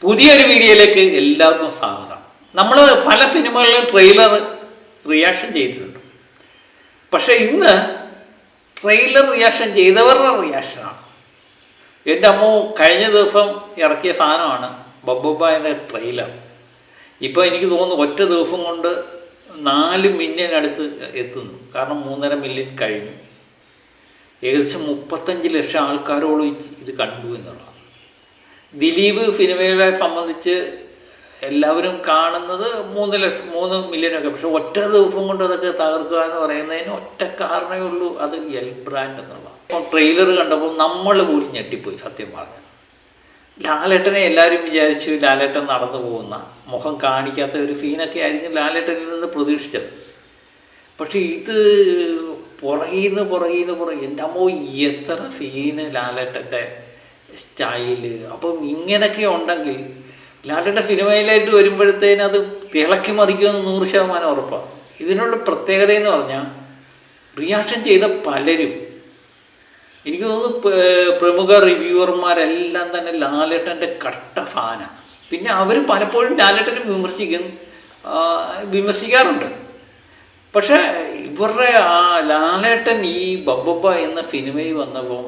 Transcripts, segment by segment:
പുതിയൊരു വീഡിയോയിലേക്ക് എല്ലാവർക്കും സ്വാഗതം. നമ്മൾ പല സിനിമകളിലും ട്രെയിലർ റിയാക്ഷൻ ചെയ്തിട്ടുണ്ട്. പക്ഷെ ഇന്ന് ട്രെയിലർ റിയാക്ഷൻ ചെയ്തവരുടെ റിയാക്ഷനാണ്. എൻ്റെ അമ്മ കഴിഞ്ഞ ദിവസം ഇറക്കിയ സാധനമാണ് ബബ്ബായുടെ ട്രെയിലർ. ഇപ്പോൾ എനിക്ക് തോന്നുന്നു ഒറ്റ ദിവസം കൊണ്ട് 4 മില്യൺ അടുത്ത് എത്തുന്നു. കാരണം 3.5 മില്യൺ കഴിഞ്ഞു. ഏകദേശം 35 ലക്ഷം ആൾക്കാരോളം ഇത് കണ്ടു എന്നുള്ളതാണ്. ദിലീപ് സിനിമയെ സംബന്ധിച്ച് എല്ലാവരും കാണുന്നത് 3 മില്യണൊക്കെ. പക്ഷെ ഒറ്റ ദിവസം കൊണ്ട് അതൊക്കെ തകർക്കുക എന്ന് പറയുന്നതിന് ഒറ്റ കാരണമേ ഉള്ളൂ, അത് എൽ ബ്രാൻഡ് എന്നുള്ളതാണ്. അപ്പോൾ ട്രെയിലർ കണ്ടപ്പോൾ നമ്മൾ പോലും ഞെട്ടിപ്പോയി. സത്യം പറഞ്ഞാൽ ലാലേട്ടനെ എല്ലാവരും വിചാരിച്ചു ലാലേട്ടൻ നടന്നു പോകുന്ന, മുഖം കാണിക്കാത്ത ഒരു സീനൊക്കെ ആയിരിക്കും ലാലേട്ടനിൽ നിന്ന് പ്രതീക്ഷിച്ചത്. പക്ഷെ ഇത് പുറകെ എൻ്റെ അമ്മോ എത്ര സീന് ലാലേട്ടൻ്റെ സ്റ്റൈല്. അപ്പം ഇങ്ങനെയൊക്കെ ഉണ്ടെങ്കിൽ ലാലേട്ടൻ്റെ സിനിമയിലായിട്ട് വരുമ്പോഴത്തേന് അത് തിളക്കി മറിക്കുമെന്ന് 100% ഉറപ്പാണ്. ഇതിനുള്ള പ്രത്യേകത എന്ന് പറഞ്ഞാൽ റിയാക്ഷൻ ചെയ്ത പലരും, എനിക്ക് തോന്നുന്നു പ്രമുഖ റിവ്യൂവർമാരെല്ലാം തന്നെ ലാലേട്ടൻ്റെ കട്ട ഫാനാണ്. പിന്നെ അവർ പലപ്പോഴും ലാലേട്ടനെ വിമർശിക്കാറുണ്ട്. പക്ഷേ ഇവരുടെ ആ ലാലേട്ടൻ ഈ ബബ്ബ എന്ന സിനിമയിൽ വന്നപ്പോൾ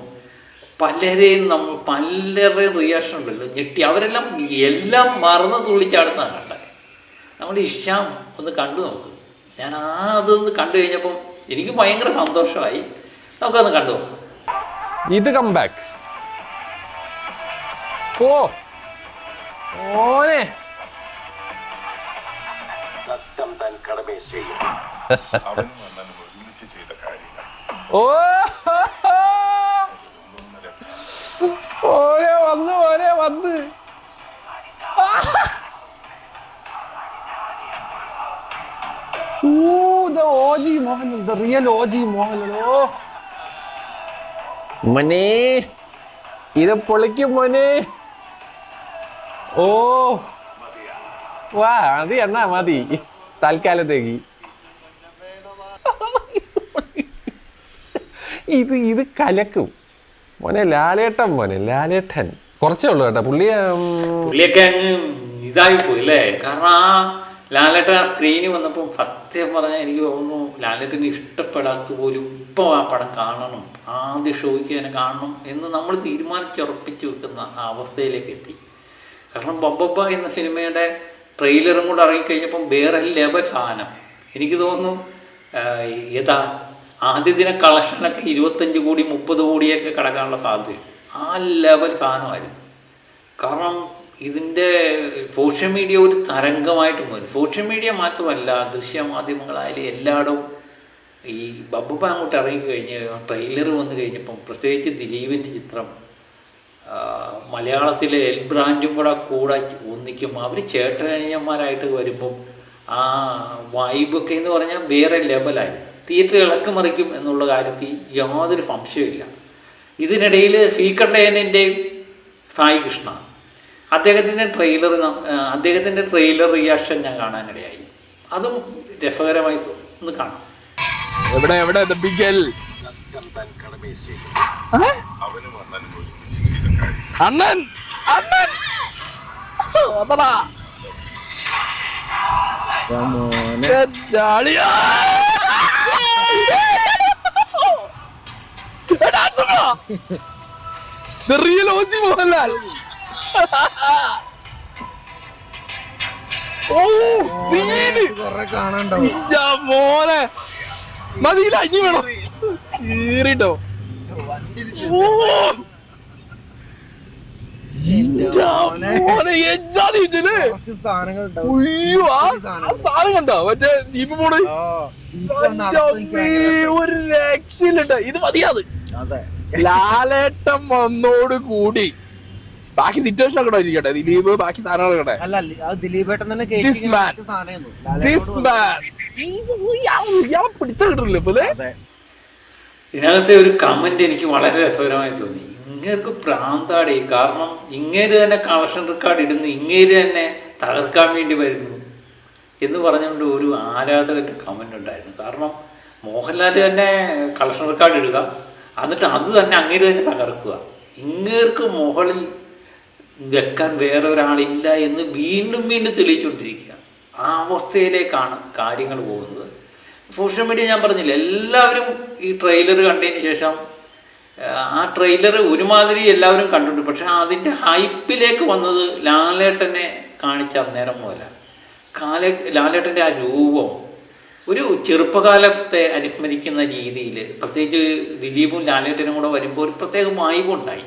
പലരുടെയും റിയാക്ഷൻ ഉണ്ടല്ലോ, ഞെട്ടി. അവരെല്ലാം എല്ലാം മറന്ന് തുള്ളിച്ചാടുന്നതാണ് കണ്ടത്. നമ്മുടെ ഇഷ്യാം ഒന്ന് കണ്ടു നോക്കും. ഞാൻ അതൊന്ന് കണ്ടു കഴിഞ്ഞപ്പം എനിക്ക് ഭയങ്കര സന്തോഷമായി. നമുക്കതൊന്ന് കണ്ടു നോക്കാം. ഇത് കംബാക്ക്. ഓനെ സത്യം താൻ കടമേ ചെയ്യും. ഒരുമിച്ച് ചെയ്ത കാര്യങ്ങൾ ഓനെ വന്ന് മോനെ, ഇത് പൊളിക്കും മോനെ. ഓ വാ, മതി എന്നാ മതി തൽക്കാലത്തേക്ക്. ഇത് കലക്കും മോനെ. ലാലേട്ടൻ കുറച്ചേ ഉള്ളൂ കേട്ടോ. പുള്ളിയൊക്കെ അങ്ങ് ഇതായിപ്പോയി അല്ലേ. കാരണം ആ ലാലേട്ടൻ ആ സ്ക്രീനിൽ വന്നപ്പോൾ സത്യം പറഞ്ഞാൽ എനിക്ക് തോന്നുന്നു ലാലേട്ടന് ഇഷ്ടപ്പെടാത്ത പോലും ഇപ്പോൾ ആ പടം കാണണം, ആദ്യ ഷോയ്ക്ക് തന്നെ കാണണം എന്ന് നമ്മൾ തീരുമാനിച്ചുറപ്പിച്ച് വെക്കുന്ന ആ അവസ്ഥയിലേക്ക് എത്തി. കാരണം ബബ്ബ എന്ന സിനിമയുടെ ട്രെയിലറും കൂടെ ഇറങ്ങിക്കഴിഞ്ഞപ്പം വേറെ ലെവൽ സാധനം. എനിക്ക് തോന്നുന്നു ആദ്യ ദിന കളക്ഷനൊക്കെ 25 കോടി 30 കോടിയൊക്കെ കിടക്കാനുള്ള സാധ്യത. ആ ലെവൽ സാധനമായിരുന്നു. കാരണം ഇതിൻ്റെ സോഷ്യൽ മീഡിയ ഒരു തരംഗമായിട്ട് വരും. സോഷ്യൽ മീഡിയ മാത്രമല്ല, ദൃശ്യമാധ്യമങ്ങളായാലും എല്ലായിടവും ഈ ബബ്ബ അങ്ങോട്ട് ഇറങ്ങിക്കഴിഞ്ഞ് ട്രെയിലർ വന്നു കഴിഞ്ഞപ്പം, പ്രത്യേകിച്ച് ദിലീപിൻ്റെ ചിത്രം മലയാളത്തിലെ എൽ ബ്രാൻഡും കൂടെ ഒന്നിക്കും. അവർ ചേട്ടനനിയന്മാരായിട്ട് വരുമ്പം ആ വൈബൊക്കെ എന്ന് പറഞ്ഞാൽ വേറെ ലെവലായിരുന്നു. തിയേറ്റർ ഇളക്കി മറിക്കും എന്നുള്ള കാര്യത്തിൽ യാതൊരു സംശയമില്ല. ഇതിനിടയിൽ സീക്രട്ടേനിൻ്റെയും സായി കൃഷ്ണ അദ്ദേഹത്തിൻ്റെ ട്രെയിലർ റിയാക്ഷൻ ഞാൻ കാണാനിടയായി. അതും രസകരമായി ഒന്ന് കാണാം. അണ്ണൻ മോഹൻലാൽ. മോനെ മതിയില്ല, അഞ്ഞി വേണോ ചീറിട്ടോ. സാധനം കണ്ടോ മറ്റേ ജീപ്പ് പോണ്, ഒരു രക്ഷയില്ലട്ട. ഇത് മതിയാത്. ലാലേട്ടം വന്നോട് കൂടി ബാക്കി സിറ്റുവേഷൻ ഒക്കെ ഇരിക്കട്ടെ. ദിലീപ് ബാക്കി സാധനങ്ങളൊക്കെ പിടിച്ച കിട്ടില്ല പോലെ. ഇതിനകത്തെ ഒരു കമന്റ് എനിക്ക് വളരെ രസകരമായി തോന്നി. ഇങ്ങേർക്ക് പ്രാന്താടി. കാരണം ഇങ്ങേര് തന്നെ കളക്ഷൻ റെക്കോർഡ് ഇടുന്നു, ഇങ്ങേര് തന്നെ തകർക്കാൻ വേണ്ടി വരുന്നു എന്ന് പറഞ്ഞുകൊണ്ട് ഒരു ആരാധകൻ്റെ കമൻ്റ് ഉണ്ടായിരുന്നു. കാരണം മോഹൻലാൽ തന്നെ കളക്ഷൻ റെക്കോർഡ് ഇടുക, എന്നിട്ട് അത് തന്നെ അങ്ങേര് തന്നെ തകർക്കുക. ഇങ്ങേർക്ക് മുകളിൽ വെക്കാൻ വേറെ ഒരാളില്ല എന്ന് വീണ്ടും വീണ്ടും തെളിയിച്ചുകൊണ്ടിരിക്കുക. ആ അവസ്ഥയിലേക്കാണ് കാര്യങ്ങൾ പോകുന്നത്. സോഷ്യൽ മീഡിയ ഞാൻ പറഞ്ഞില്ല, എല്ലാവരും ഈ ട്രെയിലർ കണ്ടതിന് ശേഷം ആ ട്രെയിലർ ഒരുമാതിരി എല്ലാവരും കണ്ടിട്ടുണ്ട്. പക്ഷെ അതിൻ്റെ ഹൈപ്പിലേക്ക് വന്നത് ലാലേട്ടനെ കാണിച്ച അന്നേരം പോലെ. ലാലേട്ടൻ്റെ ആ രൂപം ഒരു ചെറുപ്പകാലത്തെ അനുസ്മരിക്കുന്ന രീതിയിൽ, പ്രത്യേകിച്ച് ദിലീപും ലാലേട്ടനും കൂടെ വരുമ്പോൾ ഒരു പ്രത്യേക വൈബുണ്ടായി.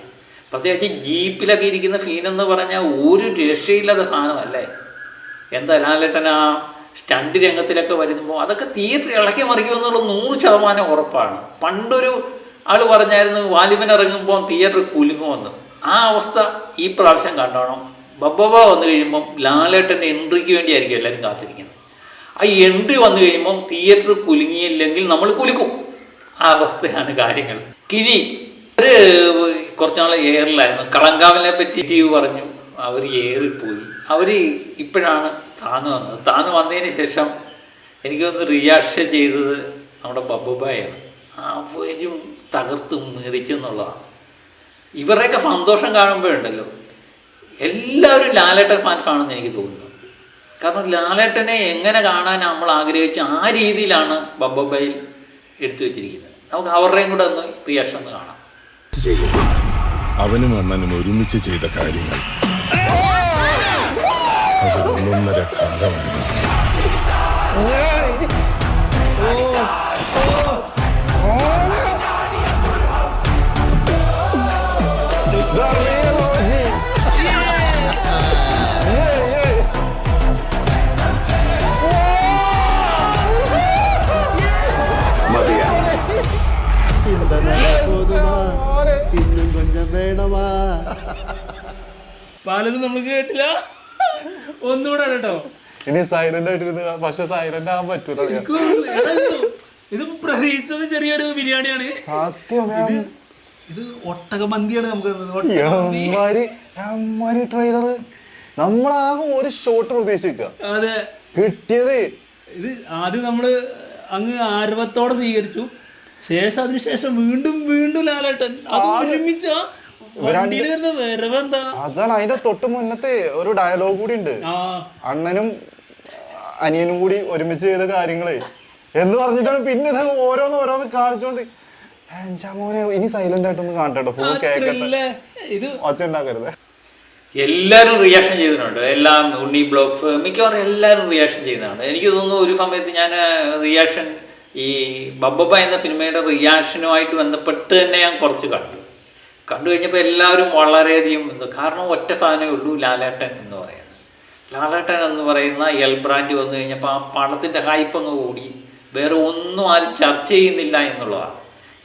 പ്രത്യേകിച്ച് ജീപ്പിലൊക്കെ ഇരിക്കുന്ന സീനെന്ന് പറഞ്ഞാൽ ഒരു രക്ഷയില്ലാത്ത സാധനമല്ലേ. എന്താ ലാലേട്ടൻ ആ സ്റ്റണ്ട് രംഗത്തിലൊക്കെ വരുമ്പോൾ അതൊക്കെ തിയേറ്റർ ഇളക്കി മറിക്കുമെന്നുള്ള 100% ഉറപ്പാണ്. പണ്ടൊരു ആൾ പറഞ്ഞായിരുന്നു വാലിബൻ ഇറങ്ങുമ്പോൾ തിയേറ്റർ കുലുങ്ങുമെന്ന്. ആ അവസ്ഥ ഈ പ്രാവശ്യം കണ്ടോണം. ബബ്ബബ വന്നു കഴിയുമ്പം ലാലേട്ടൻ്റെ എൻട്രിക്ക് വേണ്ടിയായിരിക്കും എല്ലാവരും കാത്തിരിക്കുന്നത്. ആ എൻട്രി വന്നു കഴിയുമ്പം തിയേറ്റർ കുലുങ്ങിയില്ലെങ്കിൽ നമ്മൾ കുലുക്കും. ആ അവസ്ഥയാണ് കാര്യങ്ങൾ. കിഴി കുറച്ച് നാൾ എയറിലായിരുന്നു. കളങ്കാവിനെ പറ്റി ടി വി പറഞ്ഞു, അവർ എയറിപ്പോയി. അവർ ഇപ്പോഴാണ് താന്ന് വന്നത്. താന്ന് വന്നതിന് ശേഷം എനിക്കൊന്ന് റിയാക്ഷൻ ചെയ്തത് നമ്മുടെ ബബ്ബബായാണ്. അവരും തകർത്ത് മെതിച്ചെന്നുള്ളതാണ്. ഇവരുടെയൊക്കെ സന്തോഷം കാണുമ്പോഴുണ്ടല്ലോ എല്ലാവരും ലാലേട്ടൻ ഫാൻസാണെന്ന് എനിക്ക് തോന്നുന്നു. കാരണം ലാലേട്ടനെ എങ്ങനെ കാണാൻ നമ്മൾ ആഗ്രഹിച്ച ആ രീതിയിലാണ് ബബ്ബബയിൽ എടുത്തു വെച്ചിരിക്കുന്നത്. നമുക്ക് അവരുടെയും കൂടെ ഒന്ന് റിയാക്ഷൻ ഒന്ന് കാണാം. അവനും അണ്ണനും ഒരുമിച്ച് ചെയ്ത കാര്യങ്ങൾ അതൊരൊന്നൊന്നര കാലമായിരുന്നു. ഇന്നും കൊഞ്ചം വേണമാ. പലതും നമുക്ക് കേട്ടില്ല. ഒന്നുകൂടെ കേട്ടോ. ഇനി സൈലന്റ് ആയിട്ടിരുന്ന്, പക്ഷെ സൈലന്റ് ആകാൻ പറ്റൂല. ഇത് പ്രതീക്ഷിച്ചത് ചെറിയൊരു ബിരിയാണിയാണ്. സത്യം ഇത് ഒട്ടകമന്തിയാണ്. നമുക്ക് ട്രെയിലർ നമ്മളാകെ ഒരു ഷോട്ട് പ്രതീക്ഷിക്കുക. അതെ, കിട്ടിയത് ഇത് ആദ്യം നമ്മള് അങ്ങ് ആരവത്തോടെ സ്വീകരിച്ചു. ശേഷം അതിനുശേഷം വീണ്ടും വീണ്ടും ലാലേട്ടൻ അത് ഒരുമിച്ച വരവെന്താ. അതാണ് അതിന്റെ തൊട്ട് മുന്നത്തെ ഒരു ഡയലോഗ് കൂടി ഉണ്ട്. അണ്ണനും അനിയനും കൂടി ഒരുമിച്ച് ചെയ്ത കാര്യങ്ങളെ എന്ന് പറഞ്ഞിട്ടാണ് പിന്നെ ഇത് ഓരോന്ന് കാണിച്ചോണ്ട് മോനെ ഇനി സൈലന്റ് ആയിട്ടൊന്ന് കാണട്ടെ, ഫുൾ കേക്കട്ടെ, ഇത് ഒച്ച ഉണ്ടാക്കരുത്. എല്ലാവരും റിയാക്ഷൻ ചെയ്തിട്ടുണ്ട്. എല്ലാം ഉണ്ണി ബ്ലോഗ്സ് മിക്കവാറും എല്ലാവരും റിയാക്ഷൻ ചെയ്യുന്നതാണ്. എനിക്ക് തോന്നുന്നു ഒരു സമയത്ത് ഞാൻ റിയാക്ഷൻ ഈ ബബ്ബബ എന്ന സിനിമയുടെ റിയാക്ഷനുമായിട്ട് ബന്ധപ്പെട്ട് തന്നെ ഞാൻ കുറച്ച് കണ്ടു കഴിഞ്ഞപ്പോൾ എല്ലാവരും വളരെയധികം കാരണം ഒറ്റ സാധനമേ ഉള്ളൂ, ലാലേട്ടൻ എന്ന് പറയുന്നത്. ലാലേട്ടൻ എന്ന് പറയുന്ന എൽ ബ്രാൻഡ് വന്നു കഴിഞ്ഞപ്പോൾ ആ പടത്തിൻ്റെ ഹൈപ്പ് അങ്ങ് കൂടി. വേറെ ഒന്നും ആരും ചർച്ച ചെയ്യുന്നില്ല എന്നുള്ളതാണ്.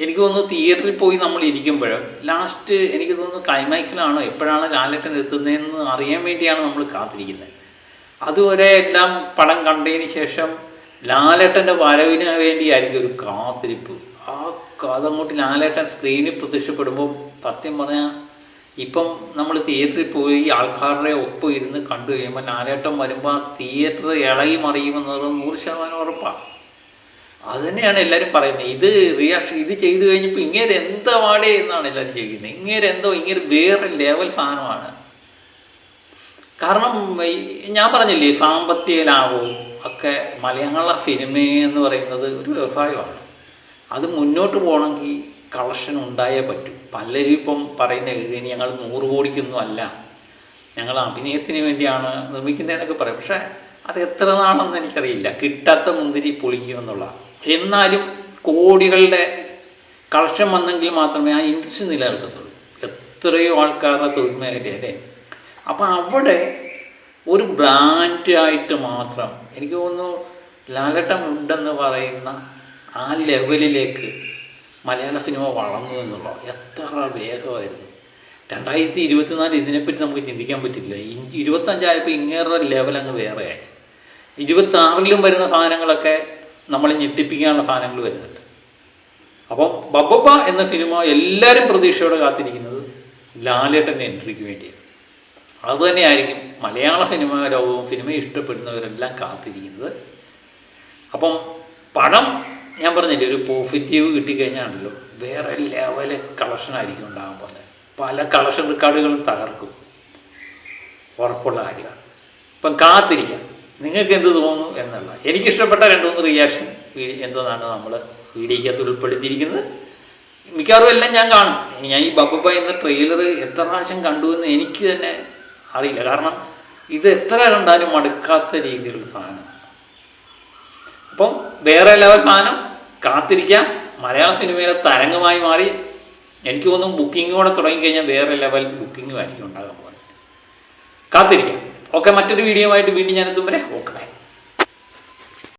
എനിക്ക് തോന്നുന്നു തിയേറ്ററിൽ പോയി നമ്മൾ ഇരിക്കുമ്പോഴും ലാസ്റ്റ് എനിക്ക് തോന്നുന്നു ക്ലൈമാക്സിലാണോ എപ്പോഴാണ് ലാലേട്ടൻ എത്തുന്നതെന്ന് അറിയാൻ വേണ്ടിയാണ് നമ്മൾ കാത്തിരിക്കുന്നത്. അതുവരെ എല്ലാം പടം കണ്ടതിന് ശേഷം ലാലേട്ടൻ്റെ വരവിന് വേണ്ടിയായിരിക്കും ഒരു കാത്തിരിപ്പ്. ആ അതങ്ങോട്ട് ലാലേട്ടൻ സ്ക്രീനിൽ പ്രത്യക്ഷപ്പെടുമ്പോൾ സത്യം പറഞ്ഞാൽ ഇപ്പം നമ്മൾ തിയേറ്ററിൽ പോയി ആൾക്കാരുടെ ഒപ്പം ഇരുന്ന് കണ്ടു കഴിയുമ്പോൾ ലാലേട്ടൻ വരുമ്പോൾ ആ തിയേറ്റർ ഇളകി മറിയുമെന്നത് 100% ഉറപ്പാണ്. അതുതന്നെയാണ് എല്ലാവരും പറയുന്നത്. ഇത് റിയാക്ഷൻ ഇത് ചെയ്തു കഴിഞ്ഞപ്പോൾ ഇങ്ങനെ എന്താ വാടേ എന്നാണ് എല്ലാവരും ചോദിക്കുന്നത്. ഇങ്ങനെ വേറെ ലെവൽ സാധനമാണ്. കാരണം ഞാൻ പറഞ്ഞില്ലേ, സാമ്പത്തിക ലാഭവും ഒക്കെ മലയാള സിനിമ എന്ന് പറയുന്നത് ഒരു വ്യവസായമാണ്. അത് മുന്നോട്ട് പോകണമെങ്കിൽ കളക്ഷൻ ഉണ്ടായേ പറ്റൂ. പലരും ഇപ്പം പറയുന്ന ഇനി ഞങ്ങൾ 100 കോടിക്കൊന്നും അല്ല, ഞങ്ങൾ അഭിനയത്തിന് വേണ്ടിയാണ് നിർമ്മിക്കുന്നതെന്നൊക്കെ പറയും. പക്ഷേ അത് എത്ര നാളെന്ന് എനിക്കറിയില്ല. കിട്ടാത്ത മുന്തിരി പൊളിക്കുമെന്നുള്ള. എന്നാലും കോടികളുടെ കളക്ഷൻ വന്നെങ്കിൽ മാത്രമേ ആ ഇൻഡസ്ട്രി നിലനിൽക്കത്തുള്ളൂ. എത്രയോ ആൾക്കാരുടെ തൊഴിൽ മേഖലയല്ലേ. അപ്പം അവിടെ ഒരു ബ്രാൻഡായിട്ട് മാത്രം എനിക്ക് തോന്നുന്നു ലാലേട്ടൻ ഉണ്ടെന്ന് പറയുന്ന ആ ലെവലിലേക്ക് മലയാള സിനിമ വളർന്നു എന്നുള്ളത് എത്ര വേഗമായിരുന്നു. 2024 ഇതിനെപ്പറ്റി നമുക്ക് ചിന്തിക്കാൻ പറ്റില്ല. 25 ഇങ്ങേറെ ലെവൽ അങ്ങ് വേറെയായി. 26 വരുന്ന സാധനങ്ങളൊക്കെ നമ്മളെ ഞെട്ടിപ്പിക്കാനുള്ള സാധനങ്ങൾ വരുന്നുണ്ട്. അപ്പം ബബ്ബബ എന്ന സിനിമ എല്ലാവരും പ്രതീക്ഷയോടെ കാത്തിരിക്കുന്നത് ലാലേട്ടൻ്റെ എൻട്രിക്ക് വേണ്ടിയാണ്. അതുതന്നെയായിരിക്കും മലയാള സിനിമ ലോകവും സിനിമ ഇഷ്ടപ്പെടുന്നവരെല്ലാം കാത്തിരിക്കുന്നത്. അപ്പം പടം ഞാൻ പറഞ്ഞില്ലേ ഒരു പോസിറ്റീവ് കിട്ടിക്കഴിഞ്ഞാണല്ലോ വേറെ ലെവല് കളക്ഷനായിരിക്കും ഉണ്ടാകാൻ പോകുന്നത്. പല കളക്ഷൻ റെക്കോർഡുകളും തകർക്കും, ഉറപ്പുള്ള കാര്യമാണ്. ഇപ്പം കാത്തിരിക്കാം നിങ്ങൾക്ക് എന്ത് തോന്നുന്നു എന്നുള്ള. എനിക്കിഷ്ടപ്പെട്ട 2-3 റിയാക്ഷൻ എന്തോന്നാണ് നമ്മൾ വീഡിയോയ്ക്കകത്ത് ഉൾപ്പെടുത്തിയിരിക്കുന്നത്. മിക്കവാറും എല്ലാം ഞാൻ കാണും. ഞാൻ ഈ ബബ്ബ എന്ന ട്രെയിലർ എത്ര പ്രാവശ്യം കണ്ടു എന്ന് എനിക്ക് തന്നെ അറിയില്ല. കാരണം ഇത് എത്ര കണ്ടാലും മടുക്കാത്ത രീതിയിലുള്ള സാധനം. അപ്പം വേറെ ലെവൽ സാധനം, കാത്തിരിക്കാം. മലയാള സിനിമയിലെ തരംഗമായി മാറി. എനിക്ക് തോന്നുന്നു ബുക്കിങ്ങോടെ തുടങ്ങിക്കഴിഞ്ഞാൽ വേറെ ലെവൽ ബുക്കിങ്ങും ആയിരിക്കും ഉണ്ടാകാൻ പോകുന്നത്. കാത്തിരിക്കാം. ഓക്കെ, മറ്റൊരു വീഡിയോ ആയിട്ട് വീണ്ടും ഞാൻ എത്തും വരെ ഓക്കെ ബൈ.